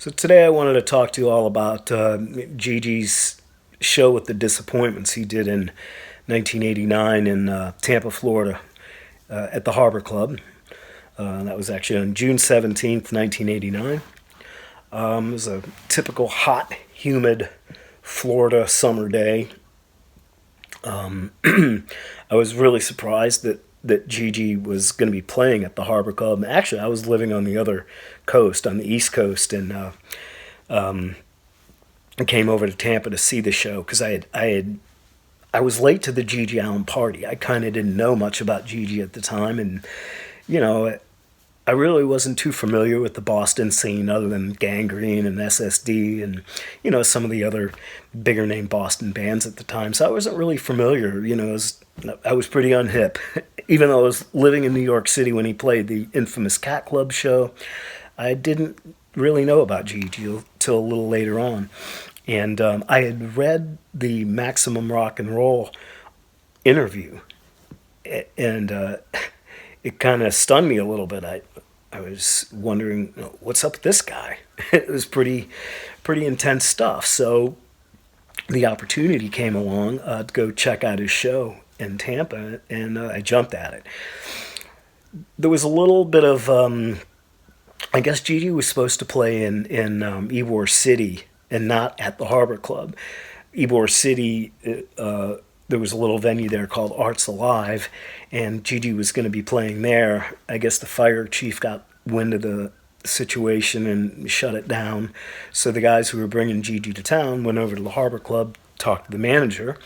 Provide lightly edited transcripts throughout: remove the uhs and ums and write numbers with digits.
So today I wanted to talk to you all about GG's show with the disappointments he did in 1989 in Tampa, Florida, at the Harbor Club. That was actually on June 17th, 1989. It was a typical hot, humid Florida summer day. I was really surprised that Gigi was going to be playing at the Harbor Club. And actually, I was living on the other coast, on the East Coast, and I came over to Tampa to see the show because I was late to the GG Allin party. I kind of didn't know much about Gigi at the time, and you know, I really wasn't too familiar with the Boston scene other than Gangrene and SSD and some of the other bigger name Boston bands at the time. So I wasn't really familiar. I was pretty unhip, even though I was living in New York City when he played the infamous Cat Club show. I didn't really know about Gigi till a little later on. And I had read the Maximum Rock and Roll interview, and it kind of stunned me a little bit. I was wondering, what's up with this guy? It was pretty intense stuff. So the opportunity came along to go check out his show in Tampa, and I jumped at it. There was a little bit of, I guess Gigi was supposed to play in Ybor City and not at the Harbor Club. Ybor City, there was a little venue there called Arts Alive, and Gigi was going to be playing there. I guess the fire chief got wind of the situation and shut it down. So the guys who were bringing Gigi to town went over to the Harbor Club, talked to the manager,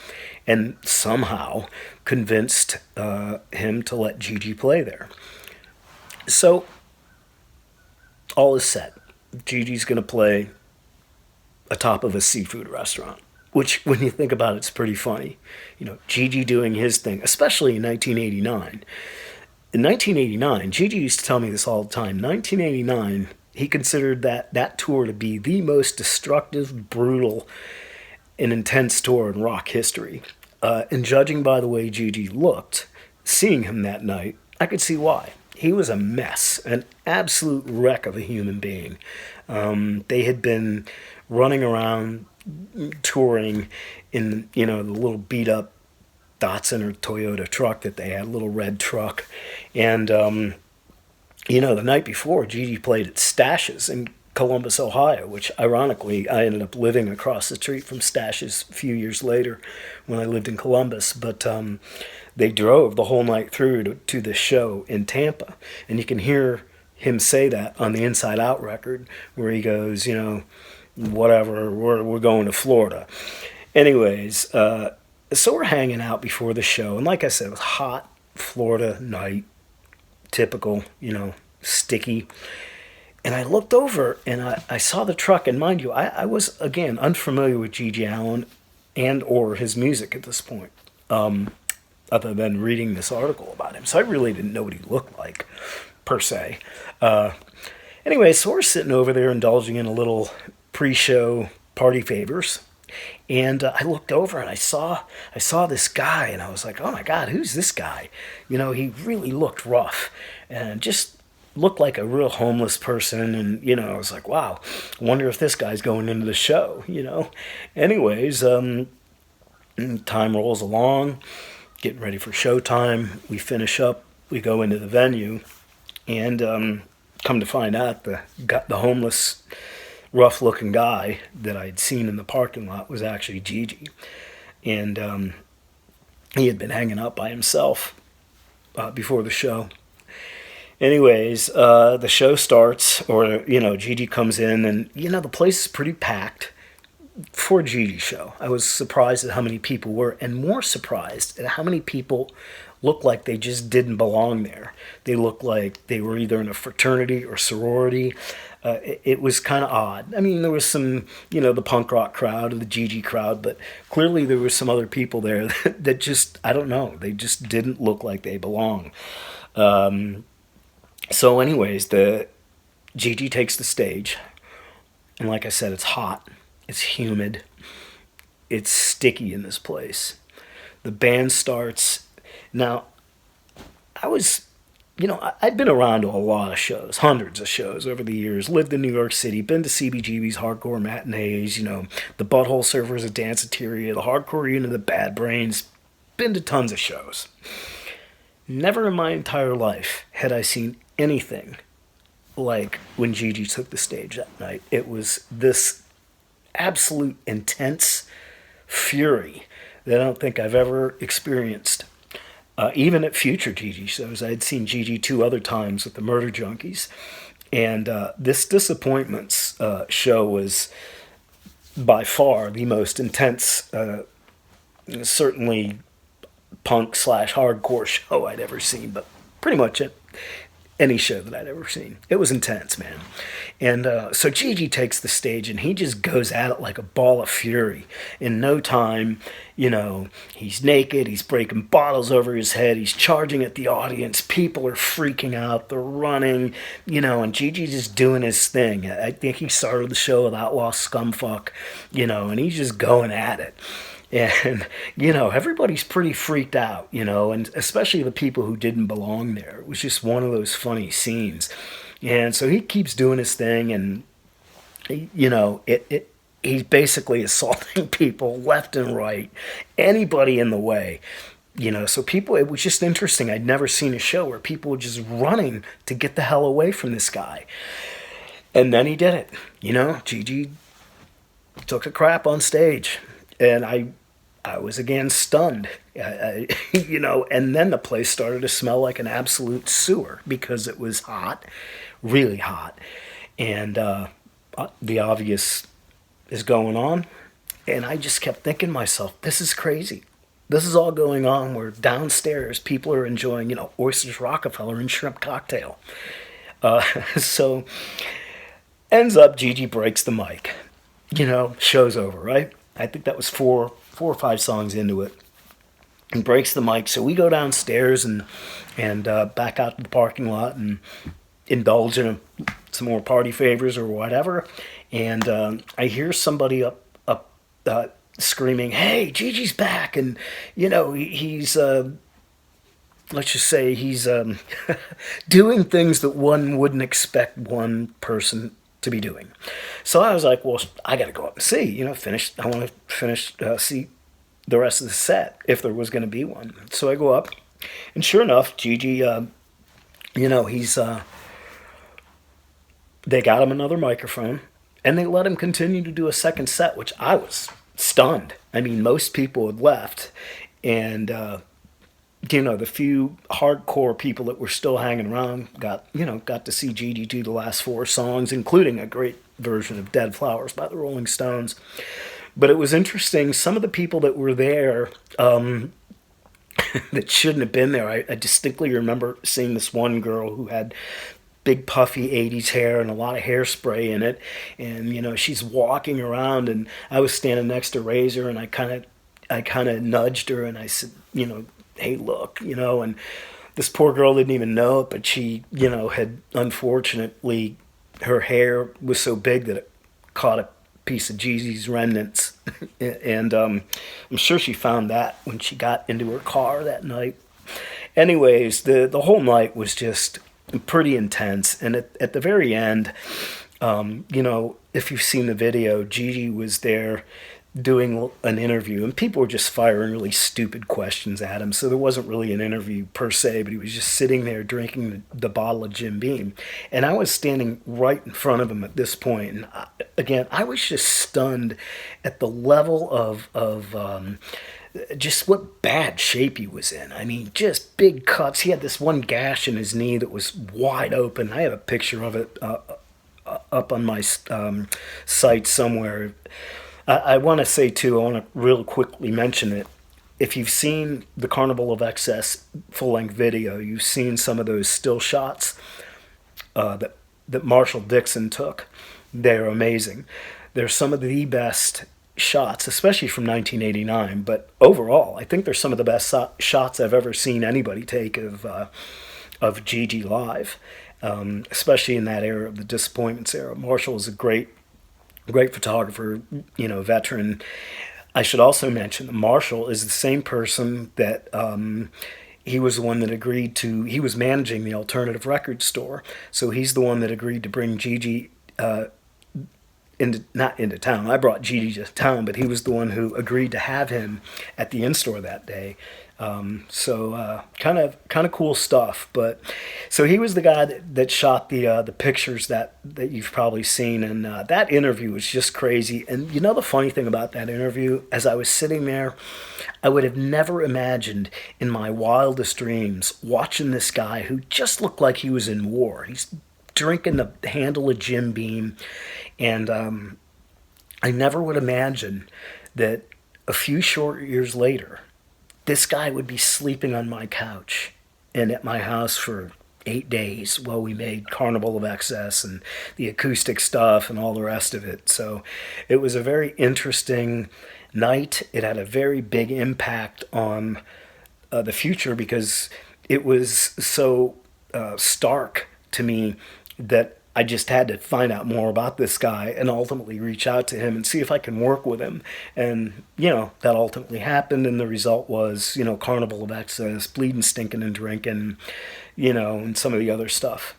and somehow convinced him to let Gigi play there. So all is set. Gigi's going to play atop of a seafood restaurant, which, when you think about it, it's pretty funny. Gigi doing his thing, especially in 1989. In 1989, Gigi used to tell me this all the time. 1989, he considered that tour to be the most destructive, brutal, and intense tour in rock history. And judging by the way Gigi looked, seeing him that night, I could see why. He was a mess, an absolute wreck of a human being. They had been running around touring in the little beat up Datsun or Toyota truck that they had, a little red truck. And the night before, Gigi played at Stash's in Columbus, Ohio, which ironically I ended up living across the street from Stash's a few years later when I lived in Columbus. But they drove the whole night through to this show in Tampa, and you can hear him say that on the Inside Out record where he goes, whatever, we're going to Florida. Anyways, so we're hanging out before the show, and like I said, it was hot Florida night, typical, sticky. And I looked over and I saw the truck, and mind you, I was, again, unfamiliar with GG Allin and or his music at this point, other than reading this article about him. So I really didn't know what he looked like, per se. Anyway, so we're sitting over there indulging in a little pre-show party favors. And I looked over and I saw this guy, and I was like, oh my God, who's this guy? He really looked rough and just looked like a real homeless person. And, I was like, wow, I wonder if this guy's going into the show, Anyways, time rolls along, getting ready for showtime. We finish up, we go into the venue, and come to find out the homeless, rough-looking guy that I'd seen in the parking lot was actually Gigi. And he had been hanging out by himself before the show. Anyways, the show starts, or, Gigi comes in, and, the place is pretty packed for a Gigi show. I was surprised at how many people were, and more surprised at how many people looked like they just didn't belong there. They looked like they were either in a fraternity or sorority. It was kind of odd. I mean, there was some, the punk rock crowd or the GG crowd, but clearly there were some other people there that just, I don't know, they just didn't look like they belong. So anyways, the GG takes the stage, and like I said, it's hot, it's humid, it's sticky in this place. The band starts. Now, I was I'd been around to a lot of shows, hundreds of shows over the years. Lived in New York City, been to CBGB's hardcore matinees, the Butthole Surfers of Danceteria, the Hardcore Unit of the Bad Brains. Been to tons of shows. Never in my entire life had I seen anything like when Gigi took the stage that night. It was this absolute intense fury that I don't think I've ever experienced. Even at future Gigi shows, I had seen Gigi 2 other times with the Murder Junkies. And this Disappointments show was by far the most intense, certainly punk slash hardcore show I'd ever seen, but pretty much any show that I'd ever seen. It was intense, man. And so Gigi takes the stage and he just goes at it like a ball of fury. In no time, he's naked, he's breaking bottles over his head, he's charging at the audience, people are freaking out, they're running, and Gigi's just doing his thing. I think he started the show with Outlaw Scumfuck, and he's just going at it. And, everybody's pretty freaked out, and especially the people who didn't belong there. It was just one of those funny scenes. And so he keeps doing his thing, and, he's basically assaulting people left and right, anybody in the way. So it was just interesting. I'd never seen a show where people were just running to get the hell away from this guy. And then he did it. Gigi took a crap on stage. And I was again stunned, and then the place started to smell like an absolute sewer because it was hot, really hot, and the obvious is going on, and I just kept thinking to myself, this is crazy. This is all going on where downstairs people are enjoying, Oysters Rockefeller and shrimp cocktail. So ends up Gigi breaks the mic, show's over, right? I think that was four or five songs into it, and breaks the mic. So we go downstairs and back out to the parking lot and indulge in some more party favors or whatever. And I hear somebody up screaming, "Hey, Gigi's back!" And he's let's just say he's doing things that one wouldn't expect one person to be doing. So I was like, well, I got to go up and see, I want to finish, see the rest of the set, if there was going to be one. So I go up, and sure enough, Gigi, he's, they got him another microphone, and they let him continue to do a second set, which I was stunned. I mean, most people had left, and, the few hardcore people that were still hanging around got to see Gigi do the last 4 songs, including a great version of Dead Flowers by the Rolling Stones. But it was interesting. Some of the people that were there that shouldn't have been there, I distinctly remember seeing this one girl who had big puffy 80s hair and a lot of hairspray in it. And, she's walking around, and I was standing next to Razor, and I kind of nudged her, and I said, hey, look, and this poor girl didn't even know it, but she, had unfortunately, her hair was so big that it caught a piece of Gigi's remnants. And I'm sure she found that when she got into her car that night. Anyways, the whole night was just pretty intense. And at the very end, if you've seen the video, Gigi was there doing an interview, and people were just firing really stupid questions at him. So there wasn't really an interview per se, but he was just sitting there drinking the bottle of Jim Beam. And I was standing right in front of him at this point. And again, I was just stunned at the level of just what bad shape he was in. I mean, just big cuts. He had this one gash in his knee that was wide open. I have a picture of it up on my site somewhere. I want to say, too, I want to real quickly mention it. If you've seen the Carnival of Excess full-length video, you've seen some of those still shots that Marshall Dixon took. They're amazing. They're some of the best shots, especially from 1989. But overall, I think they're some of the best shots I've ever seen anybody take of Gigi live, especially in that era of the Disappointments era. Marshall is a great photographer, veteran. I should also mention that Marshall is the same person that, he was the one that agreed to. He was managing the alternative record store, so he's the one that agreed to bring GG not into town. I brought GG to town, but he was the one who agreed to have him at the in-store that day. So kind of cool stuff. But so he was the guy that shot the pictures that you've probably seen, and that interview was just crazy. And you know the funny thing about that interview, as I was sitting there, I would have never imagined in my wildest dreams watching this guy who just looked like he was in war. He's drinking the handle of Jim Beam, and I never would imagine that a few short years later, this guy would be sleeping on my couch and at my house for 8 days while we made Carnival of Excess and the acoustic stuff and all the rest of it. So it was a very interesting night. It had a very big impact on the future because it was so stark to me that I just had to find out more about this guy and ultimately reach out to him and see if I can work with him. And, that ultimately happened. And the result was, Carnival of Excess, Bleeding, Stinking, and Drinking, and some of the other stuff.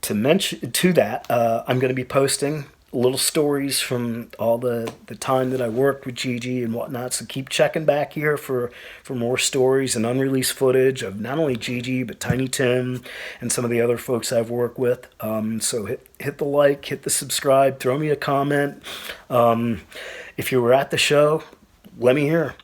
To that, I'm going to be posting little stories from all the time that I worked with GG and whatnot. So keep checking back here for more stories and unreleased footage of not only GG but Tiny Tim and some of the other folks I've worked with. So hit the like, hit the subscribe, throw me a comment. If you were at the show, let me hear.